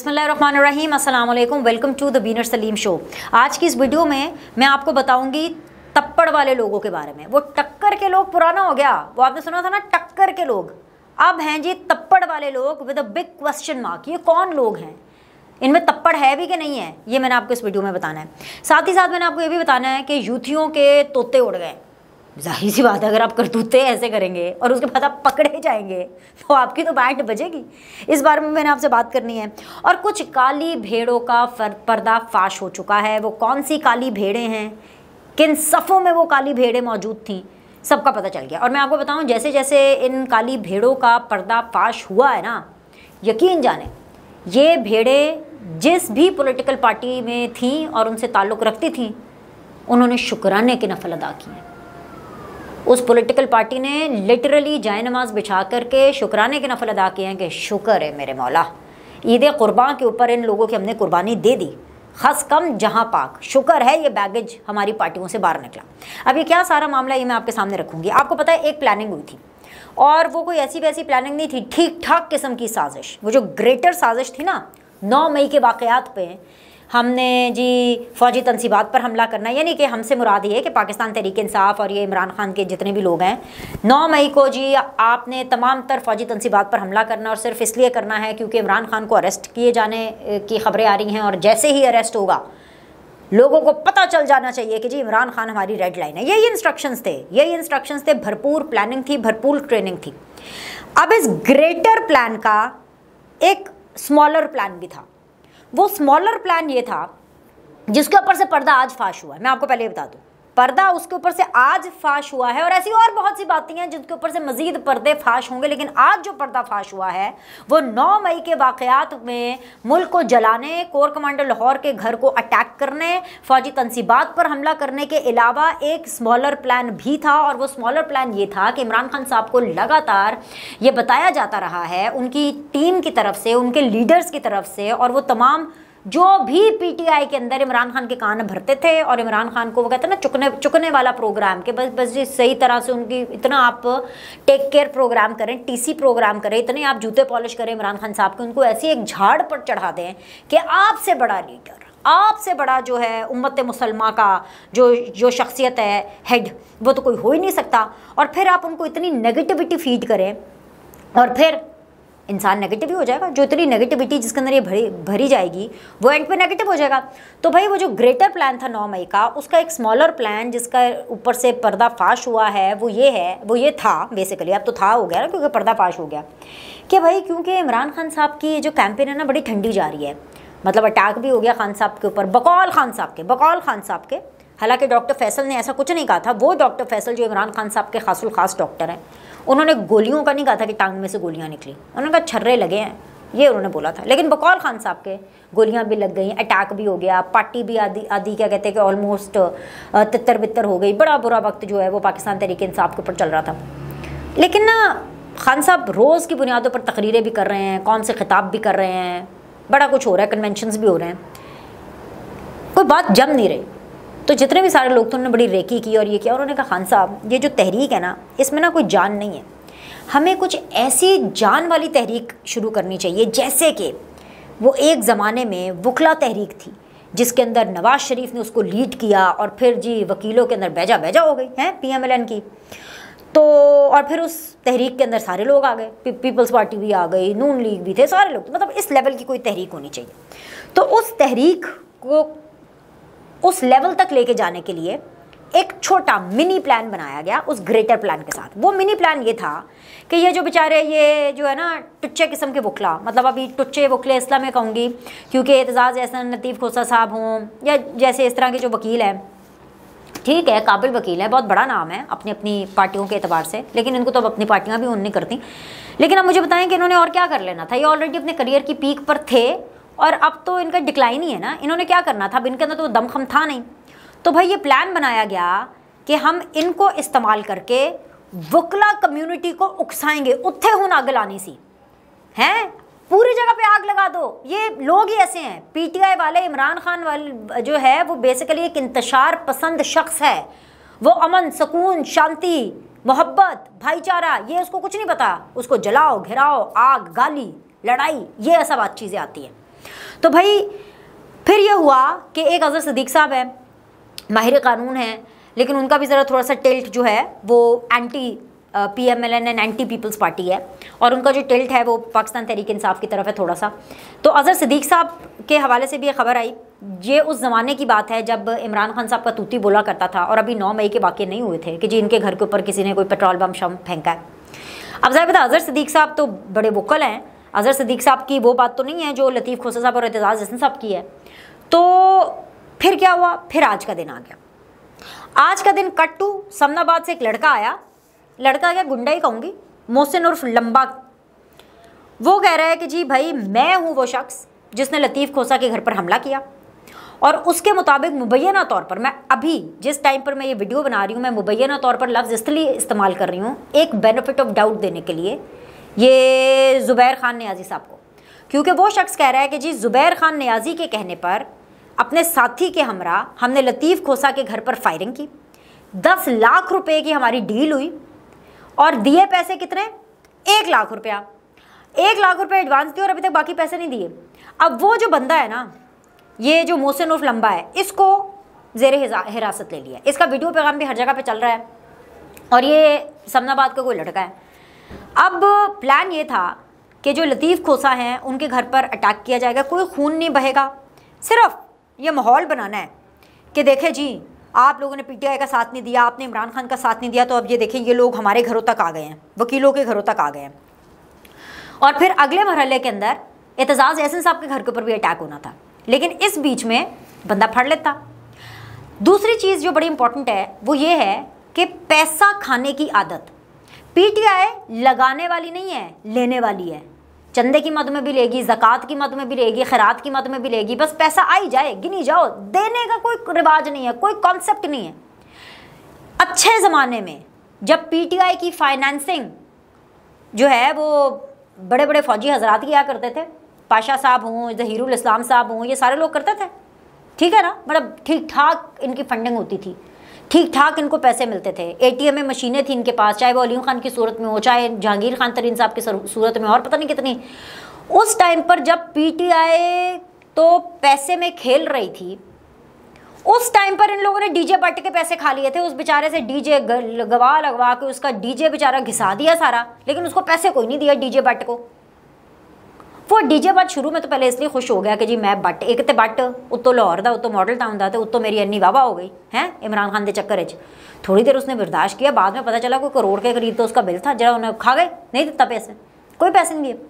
बिस्मिल्लाहिर्रहमानिर्रहीम, अस्सलाम वालेकुम, वेलकम टू द बीनर सलीम शो। आज की इस वीडियो में मैं आपको बताऊंगी तप्पड़ वाले लोगों के बारे में। वो टक्कर के लोग पुराना हो गया, वो आपने सुना था ना, टक्कर के लोग। अब हैं जी तप्पड़ वाले लोग with a big question mark. ये कौन लोग हैं, इनमें तप्पड़ है भी कि नहीं है, ये मैंने आपको इस वीडियो में बताना है। साथ ही साथ मैंने आपको ये भी बताना है कि यूथियों के तोते उड़ गए। जाहिर सी बात है, अगर आप करतूते ऐसे करेंगे और उसके बाद आप पकड़े जाएंगे तो आपकी तो बैंड बजेगी। इस बारे में मैंने आपसे बात करनी है। और कुछ काली भेड़ों का पर्दाफाश हो चुका है। वो कौन सी काली भेड़ें हैं, किन सफ़ों में वो काली भेड़ें मौजूद थीं, सबका पता चल गया। और मैं आपको बताऊं, जैसे जैसे इन काली भेड़ों का पर्दाफाश हुआ है ना, यकीन जाने ये भेड़ें जिस भी पॉलिटिकल पार्टी में थीं और उनसे ताल्लुक़ रखती थीं, उन्होंने शुक्राने की नफल अदा की हैं। उस पॉलिटिकल पार्टी ने लिटरली जाए नमाज बिछा करके शुक्राने के नफल अदा किए हैं कि शुक्र है मेरे मौला, ईद कुर्बान के ऊपर इन लोगों की हमने कुर्बानी दे दी, खस कम जहां पाक, शुक्र है ये बैगेज हमारी पार्टियों से बाहर निकला। अब ये क्या सारा मामला, ये मैं आपके सामने रखूंगी। आपको पता है एक प्लानिंग हुई थी, और वो कोई ऐसी वैसी प्लानिंग नहीं थी, ठीक ठाक किस्म की साजिश। वो जो ग्रेटर साजिश थी ना, 9 मई के वाक़यात पे हमने जी फ़ौजी तनसीबात पर हमला करना, यानी कि हमसे मुराद ये है कि पाकिस्तान तहरीक इंसाफ और ये इमरान खान के जितने भी लोग हैं, 9 मई को जी आपने तमाम तर फ़ौजी तनसीबात पर हमला करना, और सिर्फ इसलिए करना है क्योंकि इमरान खान को अरेस्ट किए जाने की ख़बरें आ रही हैं। और जैसे ही अरेस्ट होगा लोगों को पता चल जाना चाहिए कि जी इमरान खान हमारी रेड लाइन है। यही इंस्ट्रक्शंस थे, यही इंस्ट्रक्शंस थे। भरपूर प्लानिंग थी, भरपूर ट्रेनिंग थी। अब इस ग्रेटर प्लान का एक स्मॉलर प्लान भी था। वो स्मॉलर प्लान ये था जिसके ऊपर से पर्दा आज फाश हुआ है। मैं आपको पहले बता दूं, पर्दा उसके ऊपर से आज फाश हुआ है, और ऐसी और बहुत सी बातें हैं जिनके ऊपर से मजीद पर्दे फाश होंगे। लेकिन आज जो पर्दा फाश हुआ है वो 9 मई के वाक़यात में मुल्क को जलाने, कोर कमांडर लाहौर के घर को अटैक करने, फौजी तनसीबात पर हमला करने के अलावा एक स्मॉलर प्लान भी था। और वो स्मॉलर प्लान ये था कि इमरान खान साहब को लगातार ये बताया जाता रहा है उनकी टीम की तरफ से, उनके लीडर्स की तरफ से, और वो तमाम जो भी पीटीआई के अंदर इमरान खान के कान भरते थे और इमरान खान को वो कहते हैं ना चुकने वाला प्रोग्राम, के बस जी सही तरह से उनकी इतना आप टेक केयर प्रोग्राम करें, टीसी प्रोग्राम करें, इतने आप जूते पॉलिश करें इमरान खान साहब के, उनको ऐसी एक झाड़ पर चढ़ा दें कि आपसे बड़ा लीडर, आपसे बड़ा जो है उम्मत मुसलमा का जो शख्सियत है, हेड, वो तो कोई हो ही नहीं सकता। और फिर आप उनको इतनी नेगेटिविटी फीड करें, और फिर इंसान नेगेटिव ही हो जाएगा। जो इतनी नेगेटिविटी जिसके अंदर ये भरी जाएगी वो एंड पे नेगेटिव हो जाएगा। तो भाई वो जो ग्रेटर प्लान था 9 मई का, उसका एक स्मॉलर प्लान जिसका ऊपर से पर्दाफाश हुआ है वो ये था बेसिकली, अब तो था हो गया ना क्योंकि पर्दाफाश हो गया, कि भाई क्योंकि इमरान खान साहब की जो कैंपेन है ना बड़ी ठंडी जा रही है। मतलब अटैक भी हो गया खान साहब के ऊपर, बकौल खान साहब के। हालांकि डॉक्टर फैसल ने ऐसा कुछ नहीं कहा था। वो डॉक्टर फैसल जो इमरान खान साहब के खासुल खास डॉक्टर हैं, उन्होंने गोलियों का नहीं कहा था कि टांग में से गोलियां निकली, उन्होंने कहा छर्रे लगे हैं, ये उन्होंने बोला था। लेकिन बकौल खान साहब के गोलियां भी लग गई, अटैक भी हो गया, पार्टी भी आदि क्या कहते हैं कि ऑलमोस्ट तितर बितर हो गई। बड़ा बुरा वक्त जो है वो पाकिस्तान तहरीक इंसाफ के ऊपर चल रहा था। लेकिन ना खान साहब रोज़ की बुनियादों पर तकरीरें भी कर रहे हैं, कौन से खिताब भी कर रहे हैं, बड़ा कुछ हो रहा है, कन्वेंशंस भी हो रहे हैं, कोई बात जम नहीं रही। तो जितने भी सारे लोग थे उन्होंने बड़ी रेकी की और ये किया। उन्होंने कहा खान साहब ये जो तहरीक है ना, इसमें ना कोई जान नहीं है, हमें कुछ ऐसी जान वाली तहरीक शुरू करनी चाहिए जैसे कि वो एक ज़माने में वकला तहरीक थी जिसके अंदर नवाज शरीफ ने उसको लीड किया, और फिर जी वकीलों के अंदर बेजा हो गई हैं PMLN की। तो और फिर उस तहरीक के अंदर सारे लोग आ गए, पीपल्स पार्टी भी आ गई, नून लीग भी थे, सारे लोग। मतलब इस लेवल की कोई तहरीक होनी चाहिए। तो उस तहरीक को उस लेवल तक लेके जाने के लिए एक छोटा मिनी प्लान बनाया गया उस ग्रेटर प्लान के साथ। वो मिनी प्लान ये था कि ये जो बेचारे ये जो है ना टुच्चे किस्म के वकला, मतलब अभी टुच्चे वकले इसलिए मैं कहूँगी क्योंकि एतजाज़ एहसन लतीफ़ खोसा साहब हों या जैसे इस तरह के जो वकील हैं, ठीक है काबिल वकील है, बहुत बड़ा नाम है अपनी अपनी पार्टियों के एतबार से, लेकिन इनको तो अब अपनी पार्टियाँ भी नहीं करती। लेकिन अब मुझे बताएं कि इन्होंने और क्या कर लेना था। ये ऑलरेडी अपने करियर की पीक पर थे और अब तो इनका डिक्लाइन ही है ना। इन्होंने क्या करना था, अब इनके अंदर तो दमखम था नहीं। तो भाई ये प्लान बनाया गया कि हम इनको इस्तेमाल करके वकला कम्युनिटी को उकसाएंगे, उत्थे हुन आग लानी सी हैं, पूरी जगह पे आग लगा दो। ये लोग ही ऐसे हैं, पीटीआई वाले, इमरान खान वाले जो है वो बेसिकली एक इंतशार पसंद शख्स है। वो अमन, सुकून, शांति, मोहब्बत, भाईचारा, ये उसको कुछ नहीं पता। उसको जलाओ, घिराओ, आग, गाली, लड़ाई, ये सब बात चीज़ें आती हैं। तो भाई फिर ये हुआ कि एक अजहर सिद्दीक साहब है, माहिर कानून है, लेकिन उनका भी ज़रा थोड़ा सा टिल्ट जो है वो anti PMLN and anti People's Party है, और उनका जो टिल्ट है वो पाकिस्तान तहरीक इंसाफ की तरफ है थोड़ा सा। तो अजहर सिद्दीक साहब के हवाले से भी ये खबर आई, ये उस ज़माने की बात है जब इमरान खान साहब का तूती बोला करता था, और अभी 9 मई के वाक़े नहीं हुए थे कि जी इनके घर के ऊपर किसी ने कोई पेट्रोल बम शम फेंका है। अब ज़ाहिर बात है अजहर सिद्दीक साहब तो बड़े वोकल हैं, अजहर सिद्दीक साहब की वो बात तो नहीं है जो लतीफ़ खोसा साहब और एतजाज़ हसन साहब की है। तो फिर क्या हुआ, फिर आज का दिन आ गया। आज का दिन कट टू समनाबाद से एक लड़का आया, लड़का क्या गुंडा ही कहूँगी, मोहसिन उर्फ लंबा। वो कह रहा है कि जी भाई मैं हूँ वो शख्स जिसने लतीफ़ खोसा के घर पर हमला किया, और उसके मुताबिक मुबैना तौर पर, मैं अभी जिस टाइम पर मैं ये वीडियो बना रही हूँ, मैं मुबैना तौर पर लफ्ज़ इसलिए इस्तेमाल कर रही हूँ एक बेनिफिट ऑफ डाउट देने के लिए ये ज़ुबैर खान नियाज़ी साहब को, क्योंकि वो शख्स कह रहा है कि जी ज़ुबैर खान नियाज़ी के कहने पर अपने साथी के हमरा हमने लतीफ़ खोसा के घर पर फायरिंग की, 10 लाख रुपए की हमारी डील हुई, और दिए पैसे कितने, 1 लाख रुपया, 1 लाख रुपये एडवांस दिए और अभी तक बाकी पैसे नहीं दिए। अब वो जो बंदा है ना, ये जो मोहसिन उर्फ लंबा है, इसको ज़ेरे हिरासत ले लिया, इसका वीडियो पैगाम भी हर जगह पे चल रहा है, और ये समनाबाद का कोई लड़का है। अब प्लान ये था कि जो लतीफ़ खोसा हैं उनके घर पर अटैक किया जाएगा, कोई खून नहीं बहेगा, सिर्फ ये माहौल बनाना है कि देखें जी आप लोगों ने PTI का साथ नहीं दिया, आपने इमरान खान का साथ नहीं दिया, तो अब ये देखें ये लोग हमारे घरों तक आ गए हैं, वकीलों के घरों तक आ गए हैं। और फिर अगले मरहले के अंदर एतजाज़ हसन साहब के घर के ऊपर भी अटैक होना था, लेकिन इस बीच में बंदा फड़ लेता। दूसरी चीज़ जो बड़ी इंपॉर्टेंट है वो ये है कि पैसा खाने की आदत PTI लगाने वाली नहीं है, लेने वाली है। चंदे की मद में भी लेगी, ज़कात की मद में भी लेगी, खैरात की मद में भी लेगी, बस पैसा आई जाए, गिनी जाओ, देने का कोई रिवाज नहीं है, कोई कॉन्सेप्ट नहीं है। अच्छे ज़माने में जब PTI की फाइनेंसिंग जो है वो बड़े बड़े फौजी हजरात किया करते थे, पाशा साहब हों, ज़हीरुल इस्लाम साहब हों, ये सारे लोग करते थे, ठीक है ना, मतलब ठीक ठाक इनकी फंडिंग होती थी, ठीक ठाक इनको पैसे मिलते थे, ATM में मशीनें थी इनके पास, चाहे वो अलीम खान की सूरत में हो, चाहे जहांगीर खान तरीन साहब की सूरत में, और पता नहीं कितनी। उस टाइम पर जब PTI तो पैसे में खेल रही थी, उस टाइम पर इन लोगों ने DJ भट्ट के पैसे खा लिए थे, उस बेचारे से DJ लगवा के उसका DJ बेचारा घिसा दिया सारा, लेकिन उसको पैसे कोई नहीं दिया DJ भट्ट को। वो DJ भट्ट शुरू में तो पहले इसलिए खुश हो गया कि जी मैं भट्ट, एक तो भट्ट उत्तो लाहौर दा, उत्तो मॉडल टाउन दा, उत्तो मेरी अन्नी वाहवा हो गई है इमरान खान के चक्कर च। थोड़ी देर उसने बर्दाश्त किया, बाद में पता चला कोई करोड़ के करीब तो उसका बिल था, जरा उन्हें खा गए, नहीं देता पैसे, कोई पैसे नहीं दिए।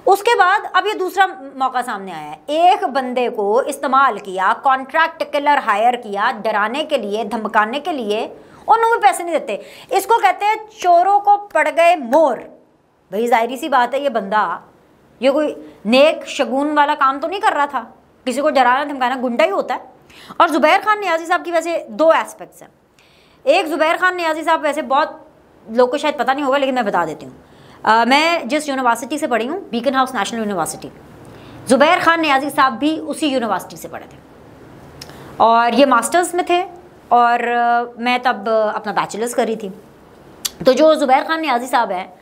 उसके बाद अब ये दूसरा मौका सामने आया है, एक बंदे को इस्तेमाल किया, कॉन्ट्रैक्ट किलर हायर किया, डराने के लिए, धमकाने के लिए, उन्होंने भी पैसे नहीं देते। इसको कहते हैं चोरों को पड़ गए मोर। भाई जाहिर सी बात है ये बंदा ये कोई नेक शगुन वाला काम तो नहीं कर रहा था, किसी को डराना धमकाना, गुंडा ही होता है। और ज़ुबैर खान नियाज़ी साहब की वैसे 2 एस्पेक्ट्स हैं। एक, ज़ुबैर खान नियाज़ी साहब वैसे बहुत लोग को शायद पता नहीं होगा, लेकिन मैं बता देती हूँ। मैं जिस यूनिवर्सिटी से पढ़ी हूँ, beacon house national university, Zubair Khan Niazi साहब भी उसी यूनिवर्सिटी से पढ़े थे, और ये मास्टर्स में थे, और मैं तब अपना बैचलर्स कर रही थी। तो जो ज़ुबैर खान नियाज़ी साहब हैं,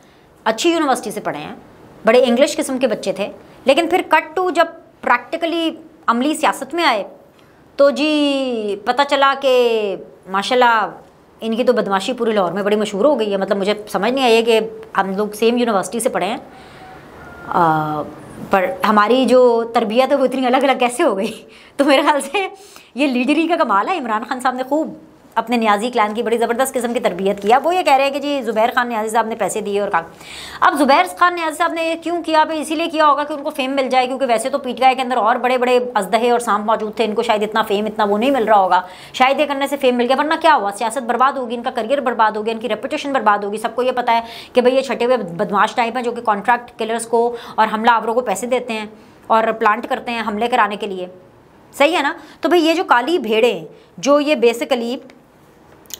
अच्छी यूनिवर्सिटी से पढ़े हैं, बड़े इंग्लिश किस्म के बच्चे थे, लेकिन फिर कट टू जब प्रैक्टिकली अमली सियासत में आए तो जी पता चला कि माशाल्लाह इनकी तो बदमाशी पूरे लाहौर में बड़ी मशहूर हो गई है। मतलब मुझे समझ नहीं आई कि हम लोग सेम यूनिवर्सिटी से पढ़े हैं, पर हमारी जो तरबियत है वो इतनी अलग अलग कैसे हो गई। तो मेरे ख्याल से ये लीडरी का कमाल है। इमरान खान साहब ने खूब अपने नियाज़ी क्लैन की बड़ी ज़बरदस्त किस्म की तरबियत किया। वो ये कह रहे हैं कि जी ज़ुबैर खान नियाज़ी साहब ने पैसे दिए और कहा। अब ज़ुबैर खान नियाज़ी साहब ने ये क्यों किया? भाई इसीलिए किया होगा कि उनको फेम मिल जाए, क्योंकि वैसे तो PTI के अंदर और बड़े बड़े अजदहे और सांप मौजूद थे, इनको शायद इतना फेम इतना वो नहीं मिल रहा होगा, शायद ये करने से फेम मिल गया। वरना क्या हुआ, सियासत बर्बाद होगी, इनका करियर बर्बाद हो गया, इनकी रेपुटेशन बर्बाद होगी। सबको ये पता है कि भाई ये छठे हुए बदमाश टाइप हैं जो कि कॉन्ट्रैक्ट किलर्स को और हमला आवरों को पैसे देते हैं और प्लांट करते हैं हमले कराने के लिए। सही है ना? तो भाई ये जो काली भेड़ें जो ये बेसिकली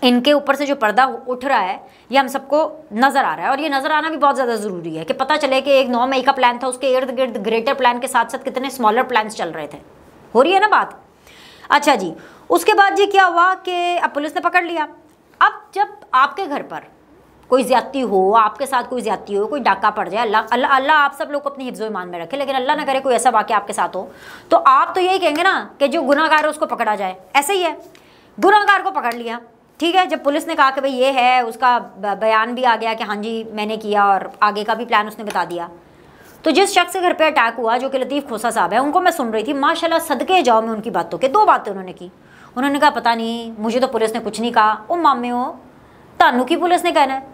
इनके ऊपर से जो पर्दा उठ रहा है ये हम सबको नज़र आ रहा है, और ये नज़र आना भी बहुत ज़्यादा ज़रूरी है कि पता चले कि एक 9 मई का प्लान था, उसके इर्द गिर्द ग्रेटर प्लान के साथ साथ कितने स्मॉलर प्लान्स चल रहे थे। हो रही है ना बात? अच्छा जी, उसके बाद जी क्या हुआ कि अब पुलिस ने पकड़ लिया। अब जब आपके घर पर कोई ज्यादती हो, आपके साथ कोई ज्यादती हो, कोई डाका पड़ जाए, अल्लाह आप सब लोग को अपनी हिफ्ज़ो ईमान में रखे, लेकिन अल्लाह ना करे कोई ऐसा वाक़या आपके साथ हो, तो आप तो यही कहेंगे ना कि जो गुनाहगार है उसको पकड़ा जाए। ऐसे ही है, गुनाहगार को पकड़ लिया, ठीक है, जब पुलिस ने कहा कि भाई ये है, उसका बयान भी आ गया कि हाँ जी मैंने किया और आगे का भी प्लान उसने बता दिया। तो जिस शख्स के घर पे अटैक हुआ जो कि लतीफ़ खोसा साहब है, उनको मैं सुन रही थी, माशाल्लाह सदके जाओ मैं उनकी बातों के। 2 बातें उन्होंने की। उन्होंने कहा पता नहीं, मुझे तो पुलिस ने कुछ नहीं कहा। ओ मामे हो, तानू की पुलिस ने कहना है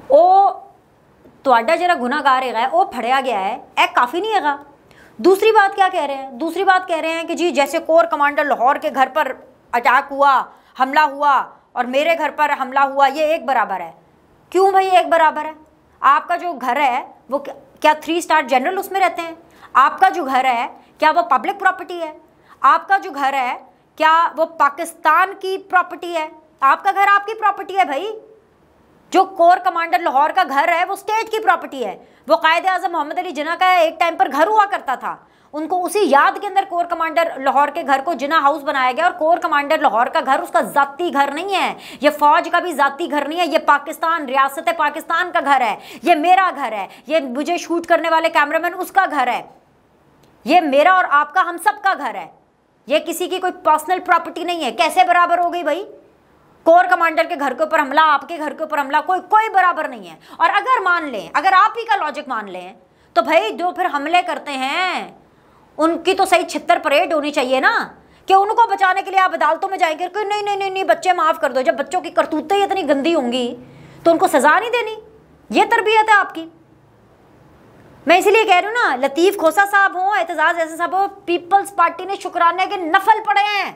ओ तुहाडा जरा गुनाहगार है वो फड़िया गया है, ए काफ़ी नहीं है। दूसरी बात क्या कह रहे हैं? दूसरी बात कह रहे हैं कि जी जैसे कोर कमांडर लाहौर के घर पर अटैक हुआ, हमला हुआ और मेरे घर पर हमला हुआ, ये एक बराबर है। क्यों भाई एक बराबर है? आपका जो घर है वो क्या 3 स्टार जनरल उसमें रहते हैं? आपका जो घर है क्या वो पब्लिक प्रॉपर्टी है? आपका जो घर है क्या वो पाकिस्तान की प्रॉपर्टी है? आपका घर आपकी प्रॉपर्टी है भाई। जो कोर कमांडर लाहौर का घर है वो स्टेट की प्रॉपर्टी है। वो कायदे आज़म मोहम्मद अली जिन्ना का एक टाइम पर घर हुआ करता था, उनको उसी याद के अंदर कोर कमांडर लाहौर के घर को जिन्ना हाउस बनाया गया। और कोर कमांडर लाहौर का घर उसका जाती घर नहीं है, ये फौज का भी जाती घर नहीं है, ये पाकिस्तान रियासत पाकिस्तान का घर है, ये मेरा घर है, ये मुझे शूट करने वाले कैमरामैन उसका घर है, ये मेरा और आपका हम सब का घर है, ये किसी की कोई पर्सनल प्रॉपर्टी नहीं है। कैसे बराबर हो गई भाई? कोर कमांडर के घर के ऊपर हमला, आपके घर के ऊपर हमला, कोई बराबर नहीं है। और अगर मान लें, अगर आप ही का लॉजिक मान लें, तो भाई जो फिर हमले करते हैं उनकी तो सही छित्तर परेड होनी चाहिए ना, कि उनको बचाने के लिए आप अदालतों में जाएंगे कि नहीं नहीं नहीं नहीं बच्चे माफ कर दो। जब बच्चों की करतूतें इतनी गंदी होंगी तो उनको सजा नहीं देनी, ये तरबियत है आपकी। मैं इसीलिए कह रही हूँ ना, लतीफ़ खोसा साहब हो, एतजाज़ एहसन साहब हो, पीपल्स पार्टी ने शुक्राने के नफल पड़े हैं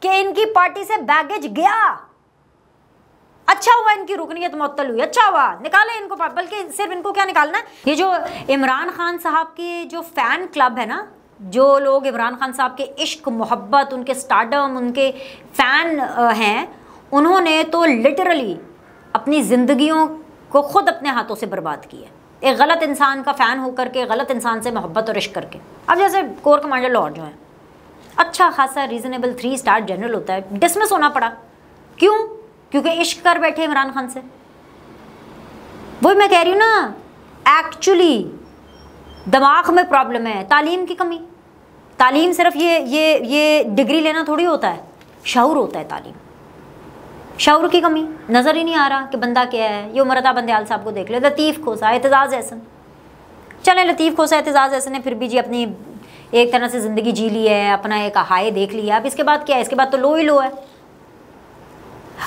कि इनकी पार्टी से बैगेज गया। अच्छा हुआ इनकी रुकनीत मुअत्तल हुई, अच्छा हुआ, निकाले इनको। बल्कि सिर्फ इनको क्या निकालना है, ये जो इमरान खान साहब के जो फ़ैन क्लब है ना, जो लोग इमरान खान साहब के इश्क मोहब्बत, उनके स्टारडम, उनके फ़ैन हैं, उन्होंने तो लिटरली अपनी ज़िंदगियों को ख़ुद अपने हाथों से बर्बाद किया, एक गलत इंसान का फ़ैन होकर के, गलत इंसान से मोहब्बत और इश्क करके। अब जैसे कोर कमांडर लाहौर जो है, अच्छा खासा रीज़नेबल 3 स्टार जनरल होता है, डिसमिस होना पड़ा। क्यों? क्योंकि इश्क कर बैठे इमरान खान से। वही मैं कह रही हूँ ना, एक्चुअली दिमाग में प्रॉब्लम है, तालीम की कमी। तालीम सिर्फ ये डिग्री लेना थोड़ी होता है, शऊर होता है तालीम। शऊर की कमी, नज़र ही नहीं आ रहा कि बंदा क्या है। ये उमरता बंदयाल साहब को देख ले, लतीफ़ खोसा, एतजाज़ एहसन। चले लतीफ़ खोसा, एतजाज़ एहसन ने फिर भी जी अपनी एक तरह से ज़िंदगी जी ली है, अपना एक हाई देख लिया। अब इसके बाद क्या है? इसके बाद तो लो ही लो है।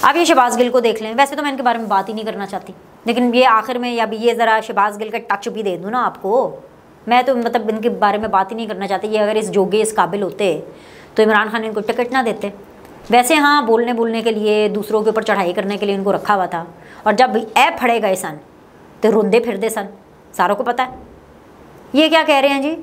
अब ये शहबाज गिल को देख लें। वैसे तो मैं इनके बारे में बात ही नहीं करना चाहती, लेकिन ये आखिर में या भी ये ज़रा शहबाज गिल का टच भी दे दूँ ना आपको। मैं तो मतलब इनके बारे में बात ही नहीं करना चाहती। ये अगर इस जोगे इस काबिल होते तो इमरान खान इनको टिकट ना देते। वैसे हाँ, बोलने के लिए, दूसरों के ऊपर चढ़ाई करने के लिए इनको रखा हुआ था, और जब ऐप फड़े गए सन तो रुंदे फिरदे सन, सारों को पता है। ये क्या कह रहे हैं जी?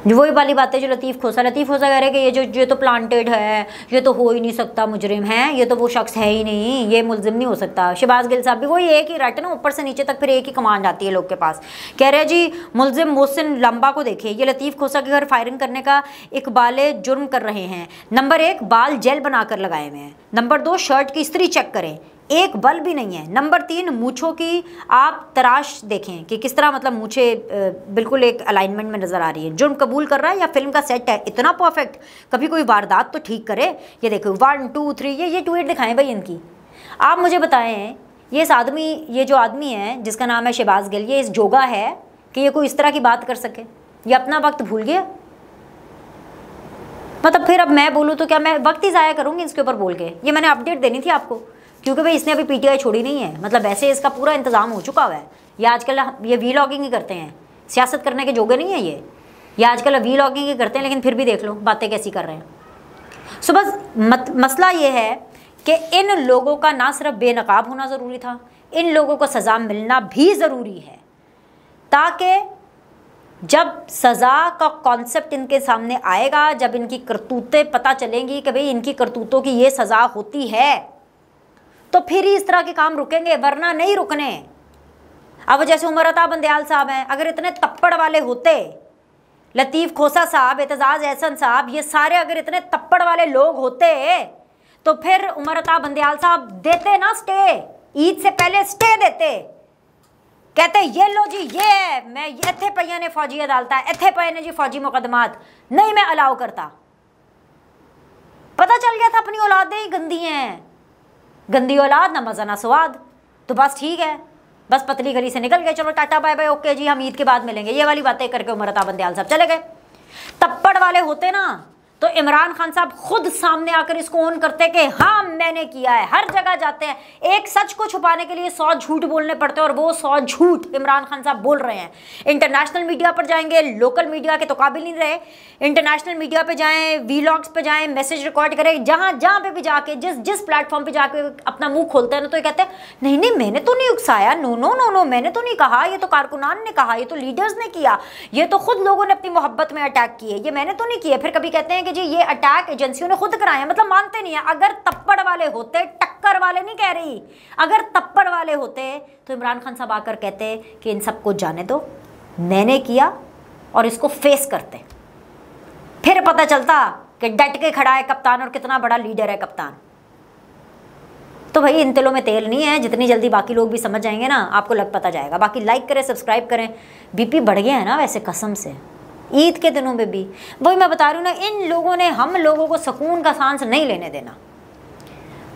वही वाली बातें जो लतीफ़ खोसा कह रहे हैं कि ये तो प्लांटेड है, ये तो हो ही नहीं सकता, मुजरिम है, ये तो वो शख्स है ही नहीं, ये मुलजिम नहीं हो सकता। शहबाज गिल साहब भी वही एक ही रट ना, ऊपर से नीचे तक फिर एक ही कमांड आती है लोग के पास। कह रहे हैं जी मुलजिम मोहसिन लंबा को देखिए, ये लतीफ़ खोसा के घर फायरिंग करने का इकबाल जुर्म कर रहे हैं। नंबर 1, बाल जेल बनाकर लगाए हुए हैं। नंबर 2, शर्ट की इस्त्री चेक करें, एक बल भी नहीं है। नंबर 3, मूछों की आप तराश देखें कि किस तरह मतलब मूछे बिल्कुल एक अलाइनमेंट में नज़र आ रही है। जुर्म कबूल कर रहा है या फिल्म का सेट है इतना परफेक्ट, कभी कोई वारदात तो ठीक करे। ये देखो 1 2 3 ये ट्वीट दिखाएं भाई इनकी। आप मुझे बताएं, ये जो आदमी है जिसका नाम है शहबाज गिल, ये इस जोगा है कि ये कोई इस तरह की बात कर सके? ये अपना वक्त भूल गया। मतलब फिर अब मैं बोलूँ तो क्या मैं वक्त ही ज़ाया करूँगी इसके ऊपर बोल के? ये मैंने अपडेट देनी थी आपको, क्योंकि भाई इसने अभी पीटीआई छोड़ी नहीं है। मतलब ऐसे इसका पूरा इंतज़ाम हो चुका हुआ है। ये आजकल ये वीलॉगिंग ही करते हैं, सियासत करने के जोगे नहीं है ये आजकल वीलॉगिंग ही करते हैं, लेकिन फिर भी देख लो बातें कैसी कर रहे हैं। सो बस मसला ये है कि इन लोगों का ना सिर्फ बेनकाब होना ज़रूरी था, इन लोगों को सज़ा मिलना भी ज़रूरी है, ताकि जब सज़ा का कॉन्सेप्ट इनके सामने आएगा, जब इनकी करतूतें पता चलेंगी कि भाई इनकी करतूतों की ये सज़ा होती है, तो फिर ही इस तरह के काम रुकेंगे, वरना नहीं रुकने। अब जैसे उमरता बंदयाल साहब हैं, अगर इतने तप्पड़ वाले होते, लतीफ़ खोसा साहब, एतजाज़ एहसन साहब, ये सारे अगर इतने तप्पड़ वाले लोग होते तो फिर उमरता बंदयाल साहब देते ना स्टे, ईद से पहले स्टे देते, कहते ये लो जी ये है, मैं इत्थे पईया ने फौजी अदालत, इत्थे पए ने जी फौजी मुकदमात, नहीं मैं अलाउ करता। पता चल गया था अपनी औलादें ही गंदी हैं, गंदी औलाद, ना मजा ना स्वाद, तो बस ठीक है, बस पतली गली से निकल गए, चलो टाटा बाय बाय, ओके जी हम ईद के बाद मिलेंगे, ये वाली बातें करके उमर अता बंदयाल साहब चले गए। तप्पड़ वाले होते ना तो इमरान खान साहब खुद सामने आकर इसको ऑन करते कि हाँ मैंने किया है। हर जगह जाते हैं, एक सच को छुपाने के लिए 100 झूठ बोलने पड़ते हैं, और वो 100 झूठ इमरान खान साहब बोल रहे हैं। इंटरनेशनल मीडिया पर जाएंगे, लोकल मीडिया के तो काबिल नहीं रहे, इंटरनेशनल मीडिया पे जाएं, वीलॉग्स पे जाएं, मैसेज रिकॉर्ड करें, जहां पे भी जाके जिस प्लेटफॉर्म पे जाके अपना मुंह खोलते हैं ना, तो ये कहते हैं नहीं नहीं मैंने तो नहीं उकसाया, नो नो नो नो मैंने तो नहीं कहा, ये तो कारकुनान ने कहा, ये तो लीडर्स ने किया, ये तो खुद लोगों ने अपनी मोहब्बत में अटैक किए, ये मैंने तो नहीं किया। फिर कभी कहते हैं कि जी ये अटैक एजेंसियों ने खुद कराया, मतलब मानते नहीं है। अगर तप्पड़ वाले होते, टक्कर वाले नहीं कह रही, अगर तप्पड़ वाले होते तो इमरान खान साहब आकर कहते कि इन सबको जाने दो, मैंने किया, और इसको फेस करते, फिर पता चलता कि डट के खड़ा है कप्तान और कितना बड़ा लीडर है कप्तान। तो भाई इन तिलों में तेल नहीं है, जितनी जल्दी बाकी लोग भी समझ जाएंगे ना आपको लग पता जाएगा। बाकी लाइक करें, सब्सक्राइब करें। बीपी बढ़ गया है ना वैसे कसम से, ईद के दिनों में भी वही मैं बता रही हूँ ना, इन लोगों ने हम लोगों को सुकून का सांस नहीं लेने देना।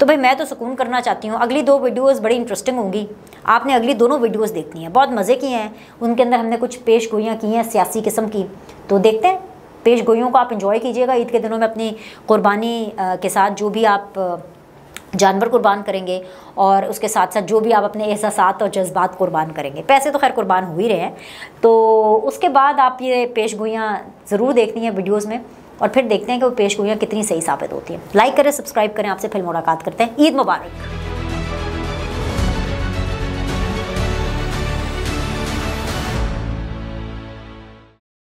तो भाई मैं तो सुकून करना चाहती हूँ। अगली 2 वीडियोस बड़ी इंटरेस्टिंग होंगी, आपने अगली दोनों वीडियोस देखनी है, बहुत मज़े की हैं। उनके अंदर हमने कुछ पेश गोइयाँ की हैं सियासी किस्म की, तो देखते हैं। पेश गोइयों को आप इंजॉय कीजिएगा ईद के दिनों में, अपनी कुर्बानी के साथ जो भी आप जानवर कुर्बान करेंगे, और उसके साथ साथ जो भी आप अपने एहसासात और जज्बात कुर्बान करेंगे। पैसे तो खैर कुर्बान हो ही रहे हैं, तो उसके बाद आप ये पेश गोइयाँ ज़रूर देखनी है वीडियोस में, और फिर देखते हैं कि वो पेश गोइयाँ कितनी सही साबित होती हैं। लाइक करें, सब्सक्राइब करें। आपसे फिर मुलाकात करते हैं। ईद मुबारक।